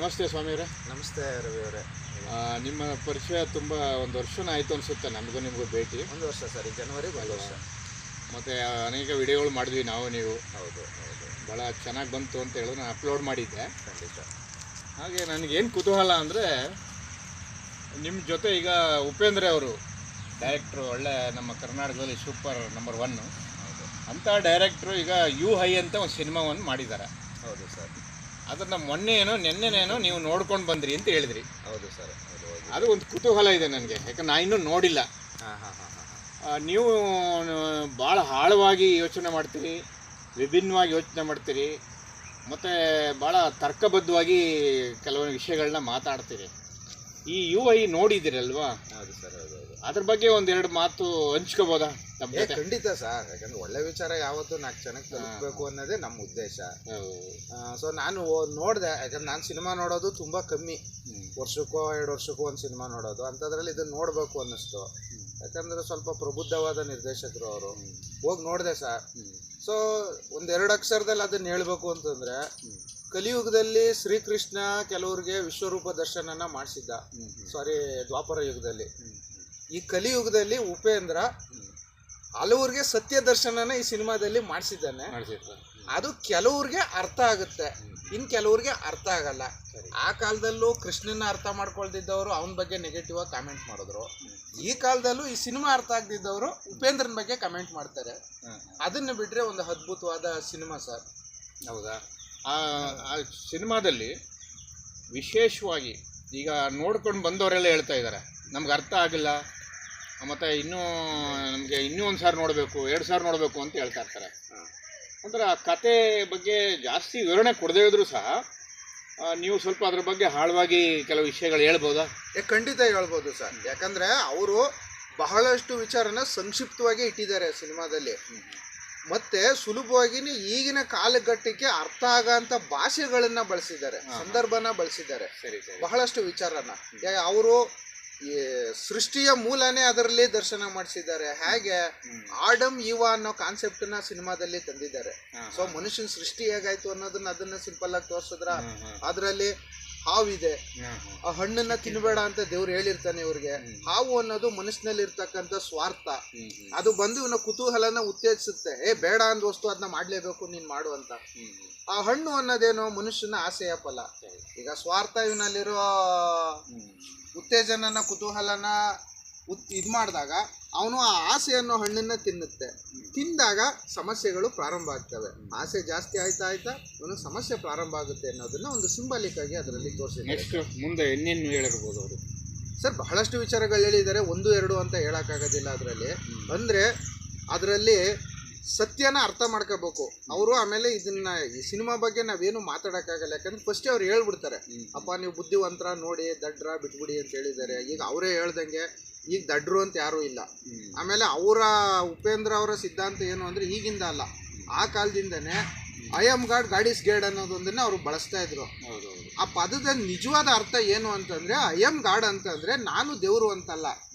ನಮಸ್ತೆ ಸ್ವಾಮಿಯವರೇ. ನಮಸ್ತೆ ರವಿ ಅವರೇ. ನಿಮ್ಮ ಪರಿಚಯ ತುಂಬ ಒಂದು ವರ್ಷನೇ ಆಯಿತು ಅನಿಸುತ್ತೆ ನಿಮಗೂ ಭೇಟಿ. ಒಂದು ವರ್ಷ ಸರ್, ಜನವರಿಗೆ ಒಂದು ವರ್ಷ. ಮತ್ತು ಅನೇಕ ವಿಡಿಯೋಗಳು ಮಾಡಿದ್ವಿ ನಾವು ನೀವು. ಹೌದು ಹೌದು, ಭಾಳ ಚೆನ್ನಾಗಿ ಬಂತು ಅಂತ ಹೇಳಿ ನಾನು ಅಪ್ಲೋಡ್ ಮಾಡಿದ್ದೆ. ಖಂಡಿತ. ಹಾಗೆ ನನಗೇನು ಕುತೂಹಲ ಅಂದರೆ, ನಿಮ್ಮ ಜೊತೆ ಈಗ ಉಪೇಂದ್ರ ಅವರು ಡೈರೆಕ್ಟ್ರು, ಒಳ್ಳೆ ನಮ್ಮ ಕರ್ನಾಟಕದಲ್ಲಿ ಸೂಪರ್ ನಂಬರ್ 1 ಹೌದು ಅಂಥ ಡೈರೆಕ್ಟ್ರು ಈಗ ಯು ಹೈ ಅಂತ ಒಂದು ಸಿನಿಮಾವನ್ನು ಮಾಡಿದ್ದಾರೆ. ಹೌದು ಸರ್. ಅದನ್ನು ನೆನ್ನೆನೇನೋ ನೀವು ನೋಡ್ಕೊಂಡು ಬಂದ್ರಿ ಅಂತ ಹೇಳಿದ್ರಿ. ಹೌದು ಸರ್, ಹೌದು ಹೌದು. ಅದು ಒಂದು ಕುತೂಹಲ ಇದೆ ನನಗೆ, ಯಾಕಂದ್ರೆ ನಾನು ಇನ್ನೂ ನೋಡಿಲ್ಲ. ಹಾಂ ಹಾಂ ಹಾಂ ಹಾಂ. ನೀವು ಭಾಳ ಆಳವಾಗಿ ಯೋಚನೆ ಮಾಡ್ತೀರಿ, ವಿಭಿನ್ನವಾಗಿ ಯೋಚನೆ ಮಾಡ್ತೀರಿ, ಮತ್ತು ಭಾಳ ತರ್ಕಬದ್ಧವಾಗಿ ಕೆಲವೊಂದು ವಿಷಯಗಳನ್ನ ಮಾತಾಡ್ತೀರಿ. ಈ ಯು ಐ ನೋಡಿದ್ದೀರಲ್ವಾ? ಹೌದು ಸರ್, ಹೌದು ಹೌದು. ಅದ್ರ ಬಗ್ಗೆ ಒಂದೆರಡು ಮಾತು ಹಂಚ್ಕೋಬೋದಾ ನಮ್ಮ ಜೊತೆ? ಖಂಡಿತ ಸರ್, ಯಾಕಂದ್ರೆ ಒಳ್ಳೆ ವಿಚಾರ ಯಾವತ್ತೂ ನಾಲ್ಕು ಜನಕ್ಕೆ ತಲುಪಬೇಕು ಅನ್ನೋದೇ ನಮ್ಮ ಉದ್ದೇಶ. ಸೊ ನಾನು ನೋಡಿದೆ, ಯಾಕಂದ್ರೆ ನಾನು ಸಿನಿಮಾ ನೋಡೋದು ತುಂಬ ಕಮ್ಮಿ, ವರ್ಷಕ್ಕೋ 2 ವರ್ಷಕ್ಕೋ ಒಂದು ಸಿನಿಮಾ ನೋಡೋದು. ಅಂಥದ್ರಲ್ಲಿ ಇದನ್ನು ನೋಡಬೇಕು ಅನ್ನಿಸ್ತು. ಯಾಕಂದರೆ ಸ್ವಲ್ಪ ಪ್ರಬುದ್ಧವಾದ ನಿರ್ದೇಶಕರು ಅವರು. ಹೋಗಿ ನೋಡಿದೆ ಸರ್. ಸೊ 1-2 ಅಕ್ಷರದಲ್ಲಿ ಅದನ್ನು ಹೇಳಬೇಕು ಅಂತಂದರೆ, ಕಲಿಯುಗದಲ್ಲಿ ಶ್ರೀಕೃಷ್ಣ ಕೆಲವ್ರಿಗೆ ವಿಶ್ವರೂಪ ದರ್ಶನನ ಮಾಡಿಸಿದ್ದ. ಸಾರಿ, ದ್ವಾಪರ ಯುಗದಲ್ಲಿ. ಈ ಕಲಿಯುಗದಲ್ಲಿ ಉಪೇಂದ್ರ ಹಲವ್ರಿಗೆ ಸತ್ಯ ದರ್ಶನನ ಈ ಸಿನಿಮಾದಲ್ಲಿ ಮಾಡಿಸಿದ್ದಾನೆ. ಅದು ಕೆಲವ್ರಿಗೆ ಅರ್ಥ ಆಗುತ್ತೆ, ಇನ್ನು ಕೆಲವ್ರಿಗೆ ಅರ್ಥ ಆಗಲ್ಲ. ಆ ಕಾಲದಲ್ಲೂ ಕೃಷ್ಣನ ಅರ್ಥ ಮಾಡ್ಕೊಳ್ದಿದ್ದವರು ಅವನ ಬಗ್ಗೆ ನೆಗೆಟಿವ್ ಆಗಿ ಕಾಮೆಂಟ್ ಮಾಡಿದ್ರು. ಈ ಕಾಲದಲ್ಲೂ ಈ ಸಿನಿಮಾ ಅರ್ಥ ಆಗದಿದ್ದವರು ಉಪೇಂದ್ರನ ಬಗ್ಗೆ ಕಮೆಂಟ್ ಮಾಡ್ತಾರೆ. ಅದನ್ನು ಬಿಟ್ಟರೆ ಒಂದು ಅದ್ಭುತವಾದ ಸಿನಿಮಾ ಸರ್. ಹೌದಾ? ಆ ಸಿನಿಮಾದಲ್ಲಿ ವಿಶೇಷವಾಗಿ ಈಗ ನೋಡ್ಕೊಂಡು ಬಂದವರೆಲ್ಲ ಹೇಳ್ತಾ ಇದ್ದಾರೆ, ನಮ್ಗೆ ಅರ್ಥ ಆಗಿಲ್ಲ, ಮತ್ತು ನಮಗೆ ಇನ್ನೂ ಒಂದು ಸಾರಿ ನೋಡಬೇಕು, 2 ಸಾರಿ ನೋಡಬೇಕು ಅಂತ ಹೇಳ್ತಾ ಇರ್ತಾರೆ. ಅಂದರೆ ಆ ಕತೆ ಬಗ್ಗೆ ಜಾಸ್ತಿ ವಿವರಣೆ ಕೊಡದೇ ಇದ್ರೂ ಸಹ ನೀವು ಸ್ವಲ್ಪ ಅದ್ರ ಬಗ್ಗೆ ಆಳವಾಗಿ ಕೆಲವು ವಿಷಯಗಳು ಹೇಳ್ಬೋದಾ? ಖಂಡಿತ ಹೇಳ್ಬೋದು ಸರ್. ಯಾಕಂದರೆ ಅವರು ಬಹಳಷ್ಟು ವಿಚಾರನ ಸಂಕ್ಷಿಪ್ತವಾಗಿ ಇಟ್ಟಿದ್ದಾರೆ ಸಿನಿಮಾದಲ್ಲಿ. ಮತ್ತೆ ಸುಲಭವಾಗಿ ಈಗಿನ ಕಾಲಘಟ್ಟಕ್ಕೆ ಅರ್ಥ ಆಗಂತ ಭಾಷೆಗಳನ್ನ ಬಳಸಿದ್ದಾರೆ, ಸಂದರ್ಭನ ಬಳಸಿದ್ದಾರೆ, ಬಹಳಷ್ಟು ವಿಚಾರನ. ಅವರು ಈ ಸೃಷ್ಟಿಯ ಮೂಲನೇ ಅದರಲ್ಲಿ ದರ್ಶನ ಮಾಡಿಸಿದ್ದಾರೆ. ಹೇಗೆ ಆಡಮ್ ಈವ ಅನ್ನೋ ಕಾನ್ಸೆಪ್ಟನ್ನ ಸಿನಿಮಾದಲ್ಲಿ ತಂದಿದ್ದಾರೆ. ಸೊ ಮನುಷ್ಯನ ಸೃಷ್ಟಿ ಹೇಗಾಯ್ತು ಅದನ್ನ ಸಿಂಪಲ್ ಆಗಿ ತೋರಿಸಿದ್ರ. ಅದರಲ್ಲಿ ಹಾವಿದೆ, ಆ ಹಣ್ಣನ್ನ ತಿನ್ಬೇಡ ಅಂತ ದೇವ್ರು ಹೇಳಿರ್ತಾನೆ ಇವ್ರಿಗೆ. ಹಾವು ಅನ್ನೋದು ಮನುಷ್ಯನಲ್ಲಿ ಇರ್ತಕ್ಕಂಥ ಸ್ವಾರ್ಥ. ಅದು ಬಂದು ಇವನ ಕುತೂಹಲನ ಉತ್ತೇಜಿಸುತ್ತೆ. ಬೇಡ ಅಂದ ವಸ್ತು ಅದನ್ನ ಮಾಡ್ಲೇಬೇಕು, ನೀನ್ ಮಾಡು ಅಂತ. ಆ ಹಣ್ಣು ಅನ್ನೋದೇನೋ ಮನುಷ್ಯನ ಆಸೆಯ ಫಲ. ಈಗ ಸ್ವಾರ್ಥ ಇವನಲ್ಲಿರೋ ಉತ್ತೇಜನನ, ಕುತೂಹಲನ ಇದು ಮಾಡಿದಾಗ ಅವನು ಆ ಆಸೆ ಅನ್ನೋ ಹಣ್ಣನ್ನ ತಿಂದಾಗ ಸಮಸ್ಯೆಗಳು ಪ್ರಾರಂಭ ಆಗ್ತವೆ. ಆಸೆ ಜಾಸ್ತಿ ಆಯ್ತಾ ಇವನು ಸಮಸ್ಯೆ ಪ್ರಾರಂಭ ಆಗುತ್ತೆ ಅನ್ನೋದನ್ನ ಒಂದು ಸಿಂಬಾಲಿಕ್ ಆಗಿ ಅದರಲ್ಲಿ ತೋರಿಸಿದ್ದಾರೆ. ಮುಂದೆ ಇನ್ನೇನು ಹೇಳಿರ್ಬೋದು ಅವರು ಸರ್? ಬಹಳಷ್ಟು ವಿಚಾರಗಳು ಹೇಳಿದ್ದಾರೆ, 1-2 ಅಂತ ಹೇಳಕ್ಕಾಗೋದಿಲ್ಲ ಅದರಲ್ಲಿ. ಅಂದರೆ ಅದರಲ್ಲಿ ಸತ್ಯನ ಅರ್ಥ ಮಾಡ್ಕೋಬೇಕು ಅವರು. ಆಮೇಲೆ ಇದನ್ನ ಈ ಸಿನಿಮಾ ಬಗ್ಗೆ ನಾವೇನು ಮಾತಾಡೋಕ್ಕಾಗಲ್ಲ, ಯಾಕಂದ್ರೆ ಫಸ್ಟ್ ಅವ್ರು ಹೇಳ್ಬಿಡ್ತಾರೆ, ಅಪ್ಪ ನೀವು ಬುದ್ಧಿವಂತರ ನೋಡಿ, ದಡ್ರ ಬಿಟ್ಬಿಡಿ ಅಂತ ಹೇಳಿದ್ದಾರೆ. ಈಗ ಅವರೇ ಹೇಳ್ದಂಗೆ ಈಗ ದಡ್ರು ಅಂತ ಯಾರೂ ಇಲ್ಲ. ಆಮೇಲೆ ಉಪೇಂದ್ರ ಅವರ ಸಿದ್ಧಾಂತ ಏನು ಅಂದರೆ, ಈಗಿಂದ ಅಲ್ಲ, ಆ ಕಾಲದಿಂದನೇ I am God, God is great ಅನ್ನೋದೊಂದನ್ನ ಅವರು ಬಳಸ್ತಾ ಇದ್ರು. ಆ ಪದದ ನಿಜವಾದ ಅರ್ಥ ಏನು ಅಂತಂದರೆ, ಐ ಆಮ್ ಗಾಡ್ ಅಂತಂದರೆ ನಾನು ದೇವರು ಅಂತಲ್ಲ,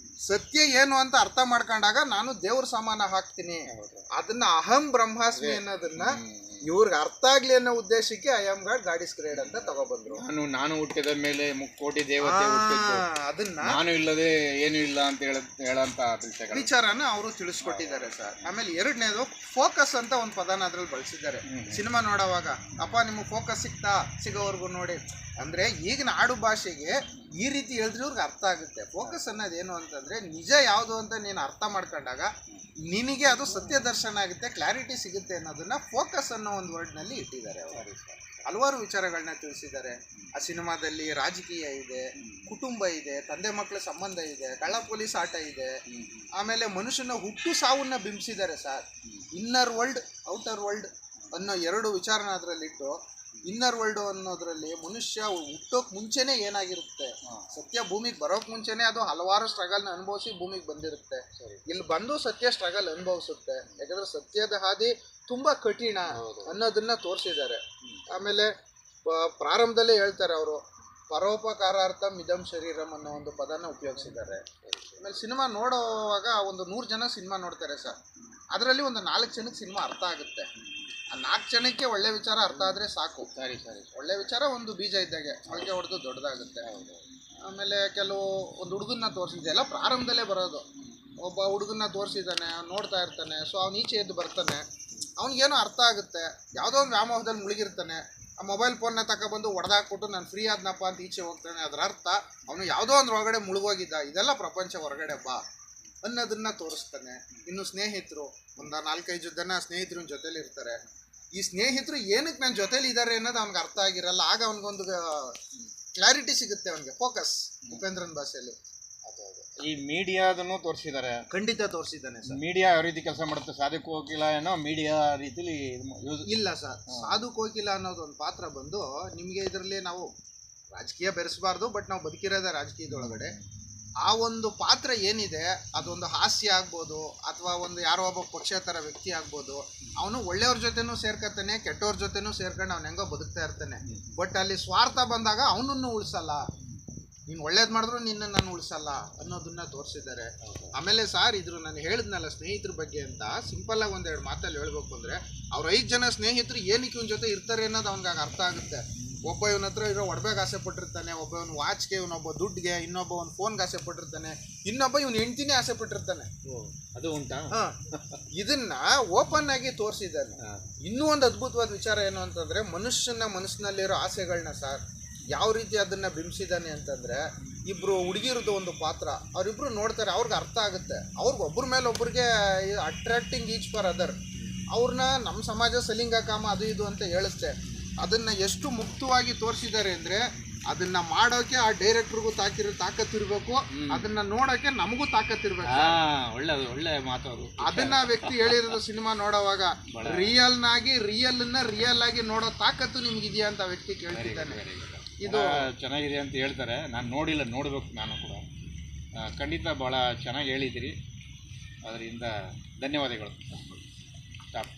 ಸತ್ಯ ಏನು ಅಂತ ಅರ್ಥ ಮಾಡ್ಕೊಂಡಾಗ ನಾನು ದೇವ್ರ ಸಮಾನ ಹಾಕ್ತೀನಿ. ಅದನ್ನ ಅಹಂ ಬ್ರಹ್ಮಾಸ್ಮಿ ಅನ್ನೋದನ್ನ ಇವ್ರಿಗೆ ಅರ್ಥ ಆಗ್ಲಿ ಅನ್ನೋ ಉದ್ದೇಶಕ್ಕೆ I am God, God is great ಅಂತ ತಗೊಬಂದ್ರು. ನಾನು ಹುಟ್ಟಿದ ಮೇಲೆ 3 ಕೋಟಿ ದೇವತೆ ಅದನ್ನ ನಾನು ಇಲ್ಲದೆ ಏನು ಇಲ್ಲ ಅಂತ ಹೇಳಂತ ವಿಚಾರನ ಅವರು ತಿಳಿಸ್ಕೊಟ್ಟಿದ್ದಾರೆ ಸರ್. ಆಮೇಲೆ 2ನೇದು ಫೋಕಸ್ ಅಂತ ಒಂದು ಪದನ ಅದ್ರಲ್ಲಿ ಬಳಸಿದ್ದಾರೆ. ಸಿನಿಮಾ ನೋಡೋವಾಗ ಅಪ್ಪ ನಿಮಗೆ ಫೋಕಸ್ ಸಿಗೋವರೆಗೂ ನೋಡಿ ಅಂದರೆ, ಈಗಿನ ಆಡು ಭಾಷೆಗೆ ಈ ರೀತಿ ಹೇಳಿದ್ರೆ ಇವ್ರಿಗೆ ಅರ್ಥ ಆಗುತ್ತೆ. ಫೋಕಸ್ ಅನ್ನೋದೇನು ಅಂತಂದರೆ, ನಿಜ ಯಾವುದು ಅಂತ ನೀನು ಅರ್ಥ ಮಾಡ್ಕೊಂಡಾಗ ನಿನಗೆ ಅದು ಸತ್ಯ ದರ್ಶನ ಆಗುತ್ತೆ, ಕ್ಲಾರಿಟಿ ಸಿಗುತ್ತೆ ಅನ್ನೋದನ್ನ ಫೋಕಸ್ ಅನ್ನೋ ಒಂದು ವರ್ಡ್ನಲ್ಲಿ ಇಟ್ಟಿದ್ದಾರೆ ಅವರು. ಹಲವಾರು ವಿಚಾರಗಳನ್ನ ತಿಳಿಸಿದ್ದಾರೆ. ಆ ಸಿನಿಮಾದಲ್ಲಿ ರಾಜಕೀಯ ಇದೆ, ಕುಟುಂಬ ಇದೆ, ತಂದೆ ಮಕ್ಕಳ ಸಂಬಂಧ ಇದೆ, ಕಳ್ಳ ಪೊಲೀಸ್ ಆಟ ಇದೆ. ಆಮೇಲೆ ಮನುಷ್ಯನ ಹುಟ್ಟು ಸಾವನ್ನ ಬಿಂಬಿಸಿದ್ದಾರೆ sir. Inner world, outer world ಅನ್ನೋ 2 ವಿಚಾರನ ಅದರಲ್ಲಿಟ್ಟು, ಇನ್ನರ್ ವರ್ಲ್ಡ್ ಅನ್ನೋದ್ರಲ್ಲಿ ಮನುಷ್ಯ ಹುಟ್ಟೋಕ್ ಮುಂಚೆನೇ ಏನಾಗಿರುತ್ತೆ, ಸತ್ಯ ಭೂಮಿಗೆ ಬರೋಕ್ ಮುಂಚೆನೇ ಅದು ಹಲವಾರು ಸ್ಟ್ರಗಲ್ನ ಅನುಭವಿಸಿ ಭೂಮಿಗೆ ಬಂದಿರುತ್ತೆ. ಇಲ್ಲಿ ಬಂದು ಸತ್ಯ ಸ್ಟ್ರಗಲ್ ಅನುಭವಿಸುತ್ತೆ, ಯಾಕಂದ್ರೆ ಸತ್ಯದ ಹಾದಿ ತುಂಬಾ ಕಠಿಣ ಅನ್ನೋದನ್ನ ತೋರಿಸಿದ್ದಾರೆ. ಆಮೇಲೆ ಪ್ರಾರಂಭದಲ್ಲೇ ಹೇಳ್ತಾರೆ ಅವರು, ಪರೋಪಕಾರಾರ್ಥಂ ಇದಂ ಶರೀರಂ ಅನ್ನೋ ಒಂದು ಪದನ ಉಪಯೋಗಿಸಿದ್ದಾರೆ. ಆಮೇಲೆ ಸಿನಿಮಾ ನೋಡುವಾಗ ಒಂದು 100 ಜನ ಸಿನಿಮಾ ನೋಡ್ತಾರೆ ಸರ್, ಅದರಲ್ಲಿ ಒಂದು 4 ಜನಕ್ಕೆ ಸಿನಿಮಾ ಅರ್ಥ ಆಗುತ್ತೆ. ಆ 4 ಜನಕ್ಕೆ ಒಳ್ಳೆ ವಿಚಾರ ಅರ್ಥ ಆದರೆ ಸಾಕು. ಸರಿ ಸರಿ. ಒಳ್ಳೆ ವಿಚಾರ ಒಂದು ಬೀಜ ಇದ್ದಾಗೆ ಮೊಳಕೆ ಹೊಡೆದು ದೊಡ್ಡದಾಗುತ್ತೆ. ಆಮೇಲೆ ಒಂದು ಹುಡುಗನ್ನ ತೋರಿಸಿದೆ, ಎಲ್ಲ ಪ್ರಾರಂಭದಲ್ಲೇ ಬರೋದು. ಒಬ್ಬ ಹುಡುಗನ್ನ ತೋರಿಸಿದ್ದಾನೆ, ನೋಡ್ತಾ ಇರ್ತಾನೆ, ಸೊ ಅವ್ನು ಈಚೆ ಎದ್ದು ಬರ್ತಾನೆ, ಅವ್ನಿಗೇನೋ ಅರ್ಥ ಆಗುತ್ತೆ, ಯಾವುದೋ ಒಂದು ವ್ಯಾಮೋಹದಲ್ಲಿ ಮುಳುಗಿರ್ತಾನೆ, ಆ ಮೊಬೈಲ್ ಫೋನ್ನ ತಗೊಬಂದು ಹೊಡೆದಾಕ್ಬಿಟ್ಟು ನಾನು ಫ್ರೀ ಆದ್ನಪ್ಪ ಅಂತ ಈಚೆ ಹೋಗ್ತಾನೆ. ಅದರ ಅರ್ಥ ಅವನು ಯಾವುದೋ ಒಂದು ಒಳಗಡೆ ಮುಳುಗೋಗಿದ್ದ, ಇದೆಲ್ಲ ಪ್ರಪಂಚ ಹೊರಗಡೆ ಬಾ ಅನ್ನೋದನ್ನ ತೋರಿಸ್ತಾನೆ. ಇನ್ನು ಸ್ನೇಹಿತರು, ಒಂದು 4-5 ಜನ ಸ್ನೇಹಿತರು ಜೊತೆಲಿ ಇರ್ತಾರೆ. ಈ ಸ್ನೇಹಿತರು ಏನಕ್ಕೆ ನನ್ನ ಜೊತೆಲಿ ಇದ್ದಾರೆ ಅನ್ನೋದು ಅವ್ನಿಗೆ ಅರ್ಥ ಆಗಿರಲ್ಲ. ಆಗ ಅವ್ನಿಗೊಂದು ಕ್ಲಾರಿಟಿ ಸಿಗುತ್ತೆ, ಅವನಿಗೆ ಫೋಕಸ್. ಉಪೇಂದ್ರನ್ ಭಾಷೆಯಲ್ಲಿ ಈ ಮೀಡಿಯಾದನ್ನು ತೋರಿಸಿದ್ದಾರೆ. ಖಂಡಿತ ತೋರಿಸಿದ್ದಾನೆ ಸರ್. ಮೀಡಿಯಾ ಯಾವ ರೀತಿ ಕೆಲಸ ಮಾಡುತ್ತೆ, ಸಾಧು ಕೋಕಿಲ ಏನೋ ಮೀಡಿಯಾ ರೀತಿಲಿ ಯೂಸ್ ಇಲ್ಲ ಸರ್. ಸಾಧು ಕೋಕಿಲ ಅನ್ನೋದು ಒಂದು ಪಾತ್ರ ಬಂದು ನಿಮಗೆ ಇದರಲ್ಲಿ ನಾವು ರಾಜಕೀಯ ಬೆರೆಸಬಾರ್ದು, ಬಟ್ ನಾವು ಬದುಕಿರೋದೇ ರಾಜಕೀಯದೊಳಗಡೆ. ಆ ಒಂದು ಪಾತ್ರ ಏನಿದೆ ಅದೊಂದು ಹಾಸ್ಯ ಆಗ್ಬೋದು, ಅಥವಾ ಒಂದು ಯಾರೋ ಒಬ್ಬ ಪಕ್ಷೇತರ ವ್ಯಕ್ತಿ ಆಗ್ಬೋದು. ಅವನು ಒಳ್ಳೆಯವ್ರ ಜೊತೆನೂ ಸೇರ್ಕೊತಾನೆ, ಕೆಟ್ಟವ್ರ ಜೊತೆನೂ ಸೇರ್ಕೊಂಡು ಅವ್ನು ಹೆಂಗೋ ಬದುಕ್ತಾ ಇರ್ತಾನೆ. ಬಟ್ ಅಲ್ಲಿ ಸ್ವಾರ್ಥ ಬಂದಾಗ ಅವನನ್ನು ಉಳಿಸಲ್ಲ. ನೀನು ಒಳ್ಳೇದು ಮಾಡಿದ್ರು ನಿನ್ನ ನಾನು ಉಳಿಸಲ್ಲ ಅನ್ನೋದನ್ನ ತೋರಿಸಿದ್ದಾರೆ. ಆಮೇಲೆ ಸಾರ್ ಇದ್ರು ನಾನು ಹೇಳಿದ್ನಲ್ಲ ಸ್ನೇಹಿತರ ಬಗ್ಗೆ ಅಂತ, ಸಿಂಪಲ್ಲಾಗಿ 1-2 ಮಾತಲ್ಲಿ ಹೇಳ್ಬೇಕು ಅಂದರೆ, ಅವ್ರ 5 ಜನ ಸ್ನೇಹಿತರು ಏನಕ್ಕೆ ಇವನ ಜೊತೆ ಇರ್ತಾರೆ ಅನ್ನೋದು ಅವ್ನಿಗೆ ಅರ್ಥ ಆಗುತ್ತೆ. ಒಬ್ಬ ಇವನ ಹತ್ರ ಇರೋ ಒಡವೆಗೆ ಆಸೆ ಪಟ್ಟಿರ್ತಾನೆ, ಒಬ್ಬ ಇವನು ವಾಚ್ಗೆ, ಇವನೊಬ್ಬ ದುಡ್ಡಿಗೆ, ಇನ್ನೊಬ್ಬ ಒಂದು ಫೋನ್ಗೆ ಆಸೆ ಪಟ್ಟಿರ್ತಾನೆ, ಇನ್ನೊಬ್ಬ ಇವನು ಹೆಂಡ್ತಿನೇ ಆಸೆ ಪಟ್ಟಿರ್ತಾನೆ. ಅದು ಉಂಟಾ? ಇದನ್ನ ಓಪನ್ ಆಗಿ ತೋರಿಸಿದ್ದಾನೆ. ಇನ್ನೂ ಒಂದು ಅದ್ಭುತವಾದ ವಿಚಾರ ಏನು ಅಂತಂದರೆ, ಮನಸ್ಸಿನಲ್ಲಿರೋ ಆಸೆಗಳನ್ನ ಸರ್ ಯಾವ ರೀತಿ ಅದನ್ನು ಬಿಂಬಿಸಿದ್ದಾನೆ ಅಂತಂದರೆ, ಇಬ್ಬರು ಹುಡುಗಿರದು ಒಂದು ಪಾತ್ರ, ಅವರಿಬ್ಬರು ನೋಡ್ತಾರೆ, ಅವ್ರಿಗೆ ಅರ್ಥ ಆಗುತ್ತೆ, ಅವ್ರಿಗೆ ಒಬ್ಬರ ಮೇಲೆ ಒಬ್ರಿಗೆ ಅಟ್ರಾಕ್ಟಿಂಗ್ ಈಚ್ ಫಾರ್ ಅದರ್. ಅವ್ರನ್ನ ನಮ್ಮ ಸಮಾಜ ಸಲಿಂಗಕಾಮ ಅದು ಇದು ಅಂತ ಹೇಳುತ್ತೆ. ಅದನ್ನು ಎಷ್ಟು ಮುಕ್ತವಾಗಿ ತೋರಿಸಿದ್ದಾರೆ ಅಂದರೆ, ಅದನ್ನು ಮಾಡೋಕ್ಕೆ ಆ ಡೈರೆಕ್ಟ್ರಿಗೂ ತಾಕತ್ತಿರಬೇಕು, ಅದನ್ನು ನೋಡೋಕ್ಕೆ ನಮಗೂ ತಾಕತ್ತಿರ್ಬೇಕು. ಒಳ್ಳೆ ಮಾತು. ಅದನ್ನ ವ್ಯಕ್ತಿ ಹೇಳಿರೋದು ಸಿನಿಮಾ ನೋಡೋವಾಗ, ರಿಯಲ್ ಆಗಿ ನೋಡೋ ತಾಕತ್ತು ನಿಮ್ಗಿದೆಯಾ ಅಂತ ವ್ಯಕ್ತಿ ಕೇಳ್ತಿದ್ದಾನೆ. ಇದು ಚೆನ್ನಾಗಿದೆ ಅಂತ ಹೇಳ್ತಾರೆ. ನಾನು ನೋಡಿಲ್ಲ, ನೋಡಬೇಕು ನಾನು ಕೂಡ. ಖಂಡಿತ ಭಾಳ ಚೆನ್ನಾಗಿ ಹೇಳಿದ್ದೀರಿ, ಅದರಿಂದ ಧನ್ಯವಾದಗಳು. ಸ್ಟಾಪ್.